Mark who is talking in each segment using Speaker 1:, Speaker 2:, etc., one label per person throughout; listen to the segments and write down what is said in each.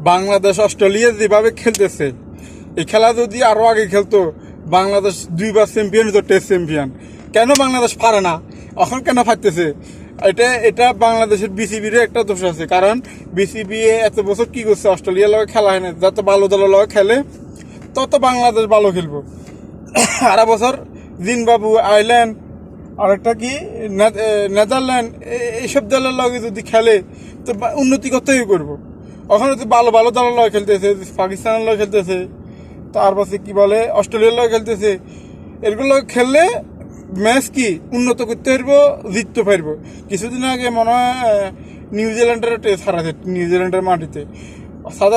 Speaker 1: Bangladesh Australia যেভাবে খেলতেছে, এই খেলা যদি আরো আগে খেলতো, বাংলাদেশ 2বার চ্যাম্পিয়ন হতো, টেস্ট চ্যাম্পিয়ন। কেন বাংলাদেশ পারে না এখন, কেন পারতেছে? এটা বাংলাদেশের বিসিবির একটা দোষ আছে। কারণ বিসিবি এত বছর কি করছে, অস্ট্রেলিয়ার লগে খেলা হয় না। যত ভালো দলের লগে খেলে তত বাংলাদেশ ভালো খেলবো। আর বছর জিম্বাবু, আইল্যান্ড, আরেকটা কি নেদারল্যান্ড, এইসব দলের লগে যদি খেলে তো উন্নতি করতেই করবো। ওখানে তো ভালো ভালো দলের লগে খেলতেছে, পাকিস্তানের লগে খেলতেছে, তারপরে কি বলে অস্ট্রেলিয়ার লগে খেলতেছে। এগুলো খেললে ম্যাচ কি উন্নত করতে পারবো, জিততে পারবো। কিছুদিন আগে মনে হয় নিউজিল্যান্ডের টেস্ট হারাছে, নিউজিল্যান্ডের মাটিতে। সাউথ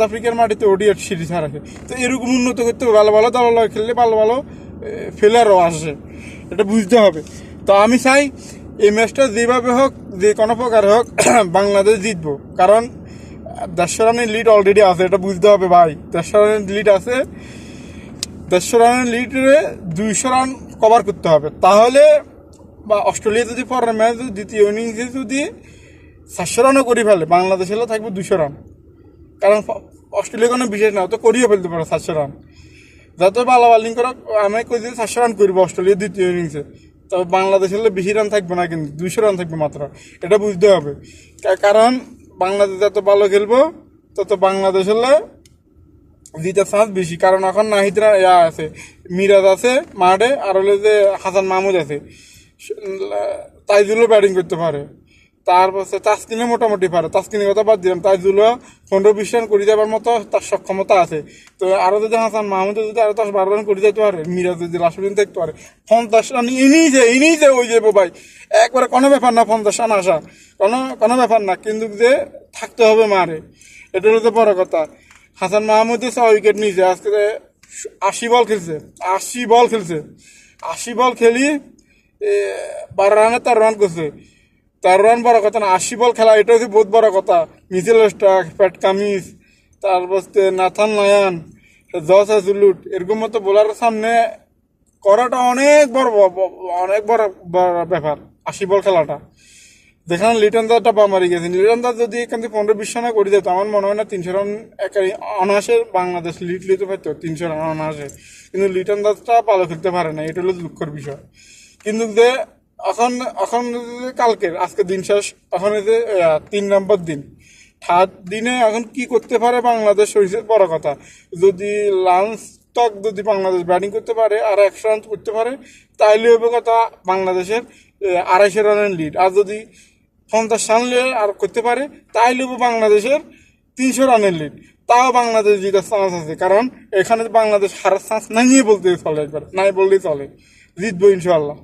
Speaker 1: আফ্রিকার মাটিতে ওডিআই সিরিজ হারাছে। তো এরকম উন্নত করতে হবে, ভালো ভালো দলের লগে খেললে ভালো ভালো ফেলারও আসে, এটা বুঝতে হবে। তো আমি চাই এই ম্যাচটা যেভাবে হোক, যে কোনো প্রকার হোক, বাংলাদেশ জিতবো। কারণ 150 রানের লিড অলরেডি আছে, এটা বুঝতে হবে ভাই। 150 রানের লিড আছে, 150 রানের লিডে 200 রান কভার করতে হবে। তাহলে বা অস্ট্রেলিয়া যদি পরের ম্যাচ দ্বিতীয় ইনিংসে যদি 400 রানও করে ফেলে, বাংলাদেশ হলে থাকবে 200 রান। কারণ অস্ট্রেলিয়া কোনো বিশেষ না, তো করিয়ে ফেলতে পারে 400 রান। যত ভালো বোলিং করো, আমি কই যে 400 রান করবো অস্ট্রেলিয়া দ্বিতীয় ইনিংসে। তবে বাংলাদেশ হলে বেশি রান থাকবে না, কিন্তু 200 রান থাকবে মাত্র। এটা বুঝতে হবে। কারণ বাংলাদেশ যত ভালো খেলবো তত বাংলাদেশ হলে জিতার চান্স বেশি। কারণ এখন নাহিদরা আছে, মিরাজ আছে মাঠে, আর হলে যে হাসান মাহমুদ আছে, তাইজুলও ব্যাটিং করতে পারে। তারপর তাসকিনে মোটামুটি পারে, তাসকিনের কথা বাদ দিলাম, তাইজুলও 15-20 রান করে যাবার মতো তার সক্ষমতা আছে। তো আরও যদি হাসান মাহমুদ যদি আরো 10-12 রান করে যেতে পারে, মিরাজ যদি লাস্ট পর্যন্ত দেখতে পারে, 50 রান ইনিংসে ওই যাবো ভাই। একবারে কোনো ব্যাপার না 50 রান আসা, কোনো ব্যাপার না। কিন্তু যে থাকতে হবে মারে, এটা হলো তো বড় কথা। হাসান মাহমুদ 6 উইকেট নিয়েছে আজকে, 80 বল খেলছে। 80 বল খেলি 12 রানে 13 রান করছে। 13 রান বড় কথা না, 80 বল খেলা এটা হচ্ছে বহুত বড় কথা। মিচেল স্টার্ক, প্যাট কামিন্স, তারপর নাথান লায়ন, জস হেজলউড, এরকম মতো বোলারের সামনে করাটা অনেক বড় ব্যাপার। 80 বল খেলাটা, যেখানে লিটন দাসটা পা মারি গেছে। লিটন দাস যদি এখান থেকে 15-20 রানে করে যেত, আমার মনে হয় না 300 রান একাই অনায়াসে বাংলাদেশ লিড লিতে পারতো, 300 রান অনায়াসে। কিন্তু লিটন দাসটা ভালো খেলতে পারে না, এটা হলো দুঃখের বিষয়। কিন্তু যে এখন কালকের আজকে দিন শেষ, এখন এই যে 3 নম্বর দিন, থার্ড দিনে এখন কি করতে পারে বাংলাদেশ হয়েছে বড় কথা। যদি লাঞ্চ তক যদি বাংলাদেশ ব্যাটিং করতে পারে আর 100 রান করতে পারে, তাইলে হবে কথা বাংলাদেশের 250 রানের লিড। আর যদি 50 রান আর করতে পারে, তাইলে হবে বাংলাদেশের 300 রানের লিড। তাও বাংলাদেশ জিতার চান্স আছে। কারণ এখানে বাংলাদেশ হারার চান্স নাই বলতে চলে, একবার নাই বললেই চলে, জিতবো ইনশাল্লাহ।